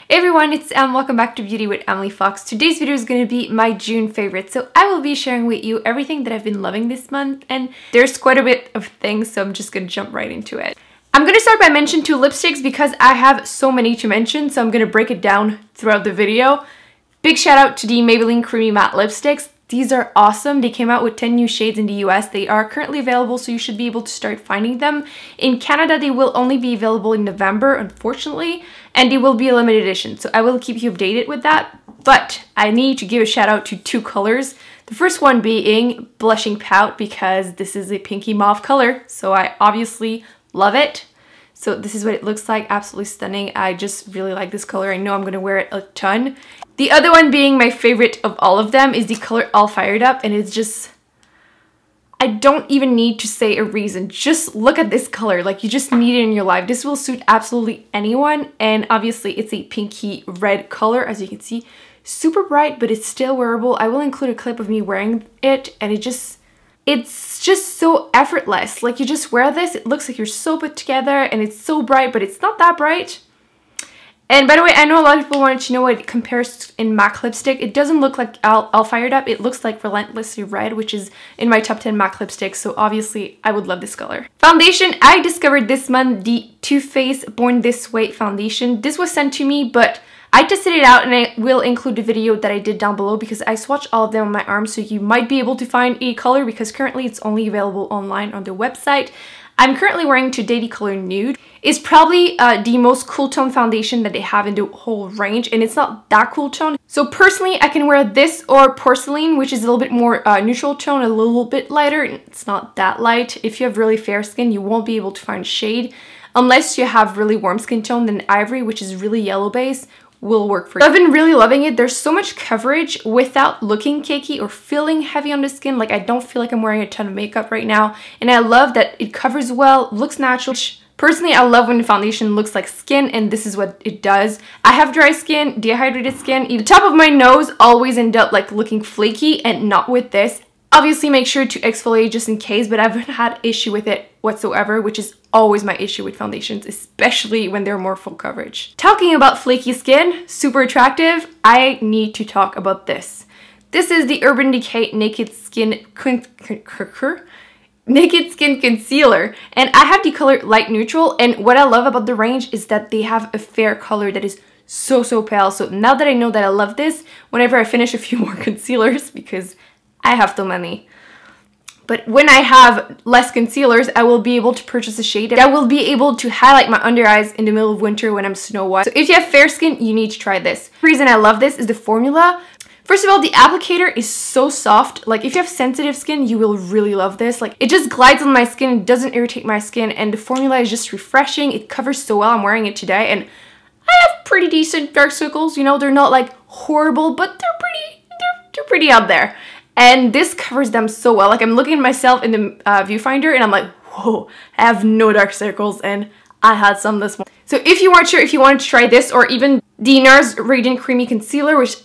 Hey everyone, it's Em. Welcome back to Beauty with Emily Fox. Today's video is going to be my June favorites. So I will be sharing with you everything that I've been loving this month, and there's quite a bit of things, so I'm just going to jump right into it. I'm going to start by mentioning two lipsticks because I have so many to mention, so I'm going to break it down throughout the video. Big shout out to the Maybelline Creamy Matte Lipsticks. These are awesome. They came out with 10 new shades in the US. They are currently available, so you should be able to start finding them. In Canada, they will only be available in November, unfortunately, and they will be a limited edition, so I will keep you updated with that. But I need to give a shout out to two colors. The first one being Blushing Pout, because this is a pinky mauve color, so I obviously love it. So this is what it looks like, absolutely stunning. I just really like this color. I know I'm going to wear it a ton. The other one being my favorite of all of them is the color All Fired Up, and it's just, I don't even need to say a reason. Just look at this color, like you just need it in your life. This will suit absolutely anyone, and obviously it's a pinky red color, as you can see. Super bright, but it's still wearable. I will include a clip of me wearing it, and it's just so effortless. Like you just wear this, it looks like you're so put together, and it's so bright, but it's not that bright. And by the way, I know a lot of people wanted to know what it compares in MAC lipstick. It doesn't look like All Fired Up. It looks like Relentlessly Red, which is in my top 10 MAC lipsticks. So obviously, I would love this color. Foundation, I discovered this month the Too Faced Born This Way foundation. This was sent to me, but I tested it out, and I will include the video that I did down below because I swatched all of them on my arm, so you might be able to find a color because currently it's only available online on their website. I'm currently wearing Today the color Nude. It's probably the most cool tone foundation that they have in the whole range, and it's not that cool tone. So personally, I can wear this or Porcelain, which is a little bit more neutral tone, a little bit lighter. It's not that light. If you have really fair skin, you won't be able to find shade. Unless you have really warm skin tone, then Ivory, which is really yellow base, will work for you. I've been really loving it. There's so much coverage without looking cakey or feeling heavy on the skin. Like I don't feel like I'm wearing a ton of makeup right now, and I love that it covers well, looks natural. Personally, I love when the foundation looks like skin, and this is what it does. I have dry skin, dehydrated skin. The top of my nose always end up like looking flaky, and not with this. Obviously, make sure to exfoliate just in case, but I haven't had issue with it whatsoever, which is always my issue with foundations, especially when they're more full coverage. Talking about flaky skin, super attractive, I need to talk about this. This is the Urban Decay Naked Skin Concealer, and I have the color Light Neutral, and what I love about the range is that they have a fair color that is so pale. So now that I know that I love this, whenever I finish a few more concealers, because I have too many. But when I have less concealers, I will be able to purchase a shade. I will be able to highlight my under eyes in the middle of winter when I'm snow white. So if you have fair skin, you need to try this. The reason I love this is the formula. First of all, the applicator is so soft. Like if you have sensitive skin, you will really love this. Like it just glides on my skin, it doesn't irritate my skin, and the formula is just refreshing. It covers so well. I'm wearing it today, and I have pretty decent dark circles. You know, they're not like horrible, but they're pretty out there. And this covers them so well. Like I'm looking at myself in the viewfinder, and I'm like, whoa, I have no dark circles, and I had some this morning. So if you weren't sure if you wanted to try this, or even the NARS Radiant Creamy Concealer, which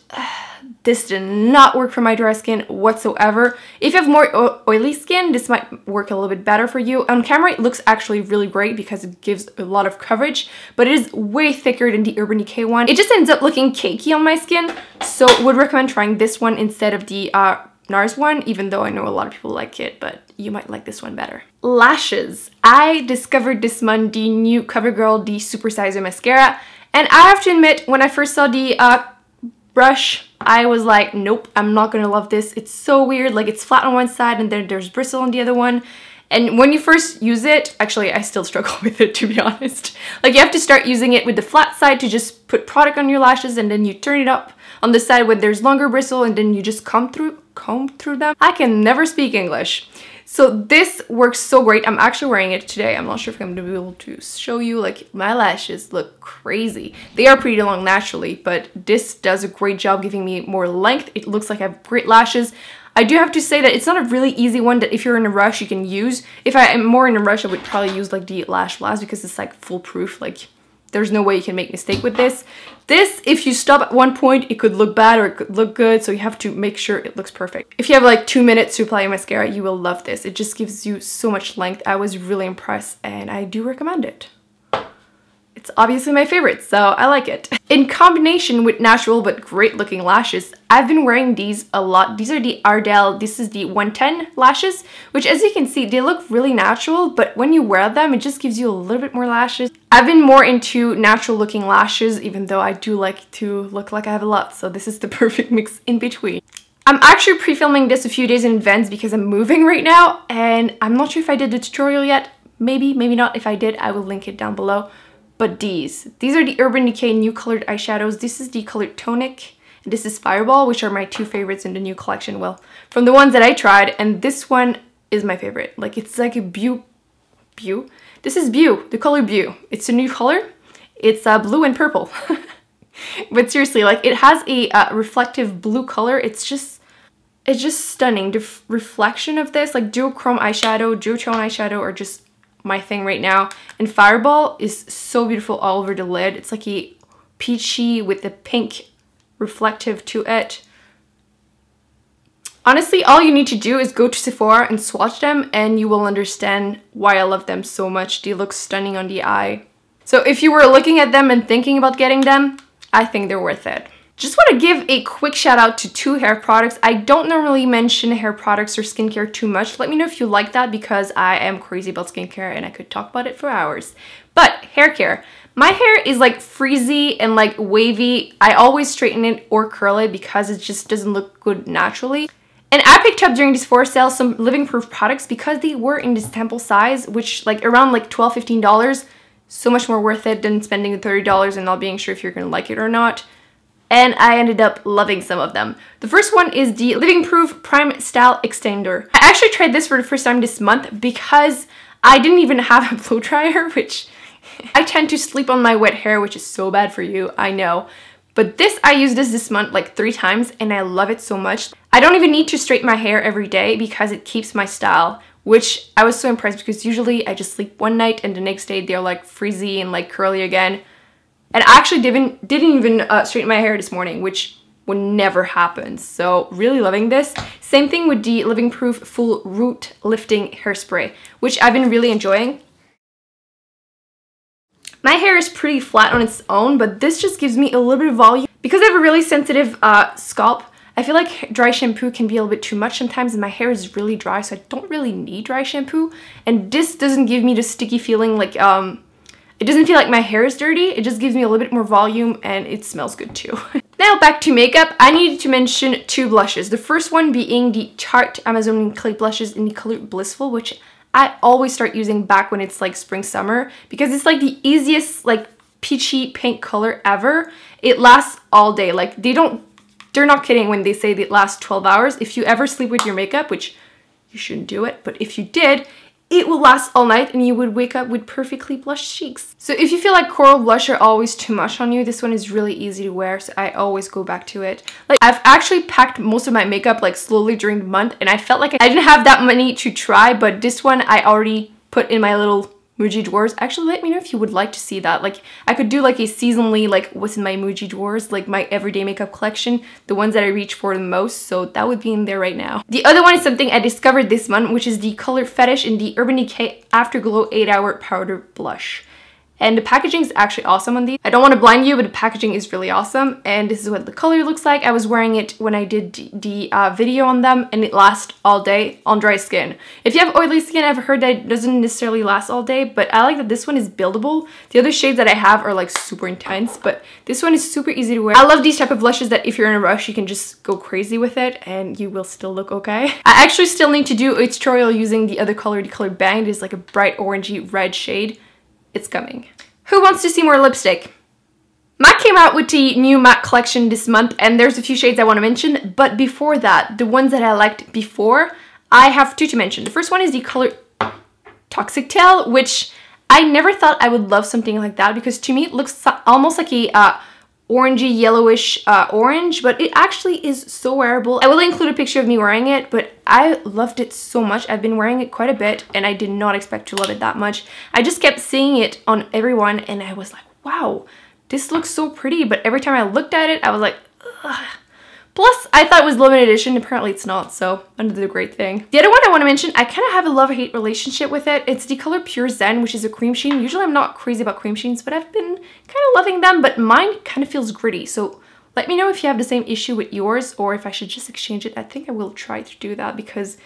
this did not work for my dry skin whatsoever. If you have more oily skin, this might work a little bit better for you. On camera, it looks actually really great because it gives a lot of coverage, but it is way thicker than the Urban Decay one. It just ends up looking cakey on my skin, so would recommend trying this one instead of the NARS one, even though I know a lot of people like it, but you might like this one better. Lashes. I discovered this month the new CoverGirl the Super Sizer Mascara, and I have to admit, when I first saw the brush, I was like, nope, I'm not gonna love this. It's so weird, like it's flat on one side and then there's bristle on the other one. And when you first use it, actually I still struggle with it, to be honest. Like you have to start using it with the flat side to just put product on your lashes, and then you turn it up on the side when there's longer bristle, and then you just comb through them. I can never speak English. So this works so great. I'm actually wearing it today. I'm not sure if I'm gonna be able to show you. Like my lashes look crazy. They are pretty long naturally, but this does a great job giving me more length. It looks like I have great lashes. I do have to say that it's not a really easy one that if you're in a rush you can use. If I am more in a rush, I would probably use like the Lash Blast because it's like foolproof. Like there's no way you can make a mistake with this. This, if you stop at one point, it could look bad or it could look good, so you have to make sure it looks perfect. If you have like 2 minutes to apply mascara, you will love this. It just gives you so much length. I was really impressed, and I do recommend it. It's obviously my favorite, so I like it. In combination with natural but great looking lashes, I've been wearing these a lot. These are the Ardell, this is the 110 lashes, which as you can see, they look really natural, but when you wear them, it just gives you a little bit more lashes. I've been more into natural looking lashes, even though I do like to look like I have a lot, so this is the perfect mix in between. I'm actually pre-filming this a few days in advance because I'm moving right now, and I'm not sure if I did the tutorial yet. Maybe, maybe not. If I did, I will link it down below. But these are the Urban Decay new colored eyeshadows. This is the colored Tonic, and this is Fireball, which are my two favorites in the new collection. Well, from the ones that I tried, and this one is my favorite. Like, it's like a Beau. This is Beau, the color Beau. It's a new color. It's blue and purple. But seriously, like, it has a reflective blue color. It's just stunning. The reflection of this, like duochrome eyeshadow, duotone eyeshadow, are just my thing right now. And Fireball is so beautiful all over the lid. It's like a peachy with the pink reflective to it. Honestly, all you need to do is go to Sephora and swatch them and you will understand why I love them so much. They look stunning on the eye. So if you were looking at them and thinking about getting them, I think they're worth it. Just want to give a quick shout out to two hair products. I don't normally mention hair products or skincare too much. Let me know if you like that because I am crazy about skincare and I could talk about it for hours. But hair care. My hair is like frizzy and like wavy. I always straighten it or curl it because it just doesn't look good naturally. And I picked up during this Sephora sale some living proof products because they were in this sample size, which like around like $12–15. So much more worth it than spending the $30 and not being sure if you're gonna like it or not. And I ended up loving some of them. The first one is the Living Proof Prime Style Extender. I actually tried this for the first time this month because I didn't even have a blow dryer, which I tend to sleep on my wet hair, which is so bad for you, I know. But I used this month like 3 times and I love it so much. I don't even need to straighten my hair every day because it keeps my style, which I was so impressed because usually I just sleep one night and the next day they're like frizzy and like curly again. And I actually didn't even straighten my hair this morning, which would never happen. So really loving this. Same thing with the Living Proof Full Root Lifting Hairspray, which I've been really enjoying. My hair is pretty flat on its own, but this just gives me a little bit of volume. Because I have a really sensitive scalp, I feel like dry shampoo can be a little bit too much sometimes, and my hair is really dry, so I don't really need dry shampoo. And this doesn't give me the sticky feeling like, it doesn't feel like my hair is dirty. It just gives me a little bit more volume and it smells good too. Now back to makeup, I needed to mention 2 blushes. The first one being the Tarte Amazonian Clay blushes in the color Blissful, which I always start using back when it's like spring summer because it's like the easiest like peachy pink color ever. It lasts all day. Like they're not kidding when they say it lasts 12 hours. If you ever sleep with your makeup, which you shouldn't do it, but if you did, it will last all night and you would wake up with perfectly blushed cheeks. So if you feel like coral blush are always too much on you, this one is really easy to wear, so I always go back to it. Like, I've actually packed most of my makeup like slowly during the month and I felt like I didn't have that many to try, but this one I already put in my little Muji drawers. Actually, let me know if you would like to see that. Like, I could do like a seasonally, like what's in my Muji drawers, like my everyday makeup collection, the ones that I reach for the most, so that would be in there right now. The other one is something I discovered this month, which is the Color Fetish in the Urban Decay Afterglow 8-Hour Powder Blush. And the packaging is actually awesome on these. I don't want to blind you, but the packaging is really awesome. And this is what the color looks like. I was wearing it when I did the video on them, and it lasts all day on dry skin. If you have oily skin, I've heard that it doesn't necessarily last all day, but I like that this one is buildable. The other shades that I have are like super intense, but this one is super easy to wear. I love these type of blushes that if you're in a rush, you can just go crazy with it and you will still look okay. I actually still need to do a tutorial using the other color, the color Bang. It is like a bright orangey red shade. It's coming. Who wants to see more lipstick? MAC came out with the new MAC collection this month and there's a few shades I want to mention, but before that, the ones that I liked before, I have 2 to mention. The first one is the color Toxic Tail, which I never thought I would love something like that because to me it looks almost like a orangey yellowish orange, but it actually is so wearable. I will include a picture of me wearing it, but I loved it so much. I've been wearing it quite a bit and I did not expect to love it that much. I just kept seeing it on everyone and I was like, wow, this looks so pretty, but every time I looked at it, I was like, ugh. Plus, I thought it was limited edition. Apparently it's not, so another great thing. The other one I want to mention, I kind of have a love-hate relationship with it. It's the color Pure Zen, which is a cream sheen. Usually I'm not crazy about cream sheens, but I've been kind of loving them, but mine kind of feels gritty. So let me know if you have the same issue with yours or if I should just exchange it. I think I will try to do that because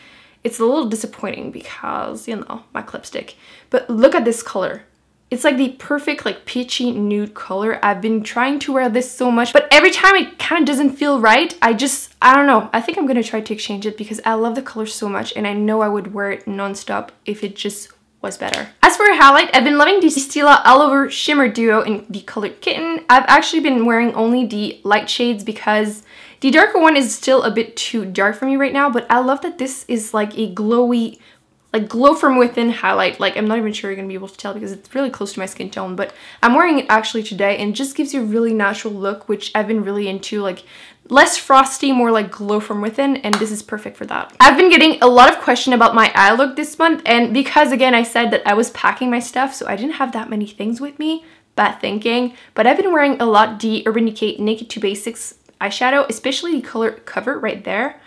it's a little disappointing because, you know, my clipstick. But look at this color. It's like the perfect like peachy nude color. I've been trying to wear this so much, but every time it kind of doesn't feel right. I don't know. I think I'm gonna try to exchange it because I love the color so much and I know I would wear it non-stop if it just was better. As for a highlight, I've been loving the Stila All Over Shimmer Duo in the color Kitten. I've actually been wearing only the light shades because the darker one is still a bit too dark for me right now, but I love that this is like a glowy, like glow from within highlight. Like, I'm not even sure you're gonna be able to tell because it's really close to my skin tone, but I'm wearing it actually today and it just gives you a really natural look, which I've been really into, like less frosty, more like glow from within, and this is perfect for that. I've been getting a lot of question about my eye look this month, and because again I said that I was packing my stuff, so I didn't have that many things with me, bad thinking, but I've been wearing a lot the Urban Decay Naked to Basics eyeshadow, especially the color Cover right there.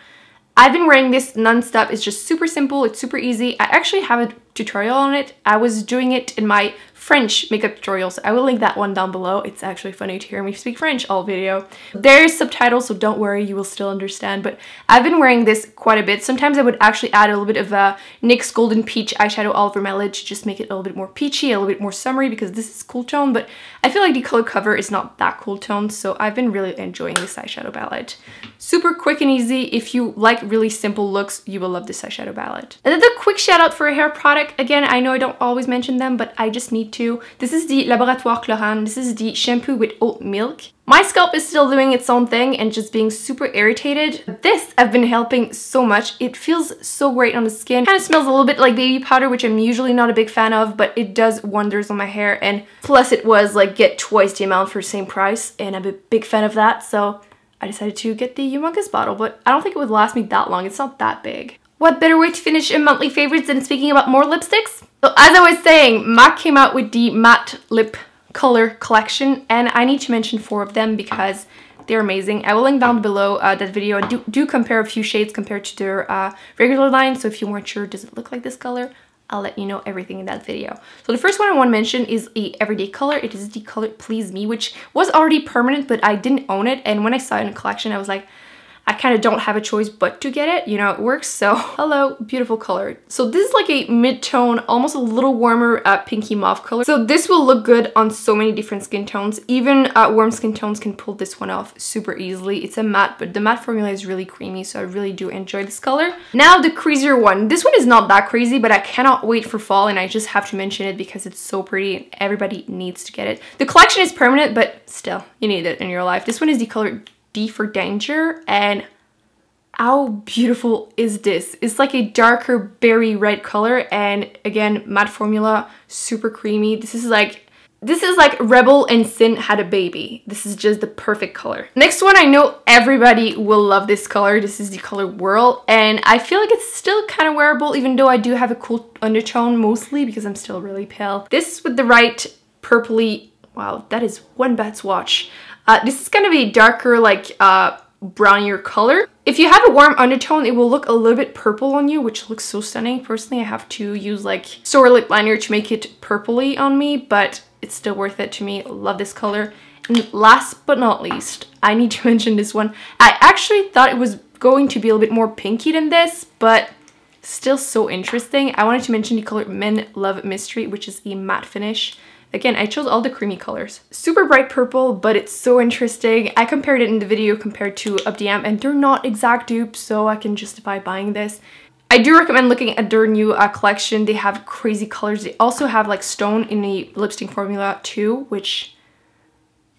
I've been wearing this non-stop. It's just super simple, it's super easy. I actually have a tutorial on it. I was doing it in my French makeup tutorial, so I will link that one down below. It's actually funny to hear me speak French all video. There's subtitles, so don't worry, you will still understand, but I've been wearing this quite a bit. Sometimes I would actually add a little bit of NYX Golden Peach eyeshadow all over my lid to just make it a little bit more peachy, a little bit more summery because this is cool tone, but I feel like the color Cover is not that cool tone, so I've been really enjoying this eyeshadow palette. Super quick and easy. If you like really simple looks, you will love this eyeshadow palette. And then the quick shout out for a hair product. Again, I know I don't always mention them, but I just need to. This is the Laboratoire Chlorane. This is the shampoo with oat milk. My scalp is still doing its own thing and just being super irritated. This I've been helping so much. It feels so great on the skin. Kind of smells a little bit like baby powder, which I'm usually not a big fan of, but it does wonders on my hair. And plus it was like get twice the amount for the same price, and I'm a big fan of that, so I decided to get the humongous bottle, but I don't think it would last me that long. It's not that big. What better way to finish a monthly favorites than speaking about more lipsticks? So as I was saying, MAC came out with the matte lip color collection, and I need to mention 4 of them because they're amazing. I will link down below that video. I do compare a few shades compared to their regular line, so if you weren't sure, does it look like this color? I'll let you know everything in that video. So the first one I want to mention is a everyday color. It is the color Please Me, which was already permanent, but I didn't own it. And when I saw it in a collection, I was like, I kind of don't have a choice but to get it. You know, it works. So hello, beautiful color. So this is like a mid-tone, almost a little warmer pinky mauve color. So this will look good on so many different skin tones. Even warm skin tones can pull this one off super easily. It's a matte, but the matte formula is really creamy, so I really do enjoy this color. Now the crazier one. This one is not that crazy, but I cannot wait for fall, and I just have to mention it because it's so pretty and everybody needs to get it. The collection is permanent, but still, you need it in your life. This one is the color D for Danger, and how beautiful is this? It's like a darker berry red color, and again, matte formula, super creamy. This is like Rebel and Sin had a baby. This is just the perfect color. Next one, I know everybody will love this color. This is the color Whirl, and I feel like it's still kind of wearable, even though I do have a cool undertone mostly because I'm still really pale. This with the right purpley, wow, that is one bad swatch. This is gonna be a darker, like brownier color. If you have a warm undertone, it will look a little bit purple on you, which looks so stunning. Personally, I have to use like Soar lip liner to make it purpley on me, but it's still worth it to me. Love this color. And last but not least, I need to mention this one. I actually thought it was going to be a little bit more pinky than this, but still so interesting. I wanted to mention the color Men Love Mystery, which is a matte finish. Again, I chose all the creamy colors. Super bright purple, but it's so interesting. I compared it in the video compared to Up the Amp, and they're not exact dupes, so I can justify buying this. I do recommend looking at their new collection. They have crazy colors. They also have like stone in the lipstick formula too, which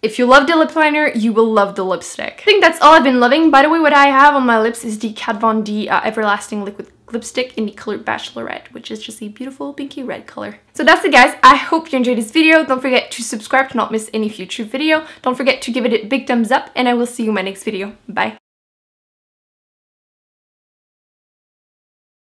if you love the lip liner, you will love the lipstick. I think that's all I've been loving. By the way, what I have on my lips is the Kat Von D Everlasting Liquid Lipstick in the color Bachelorette, which is just a beautiful pinky red color. So that's it, guys. I hope you enjoyed this video. Don't forget to subscribe to not miss any future video. Don't forget to give it a big thumbs up, and I will see you in my next video. Bye.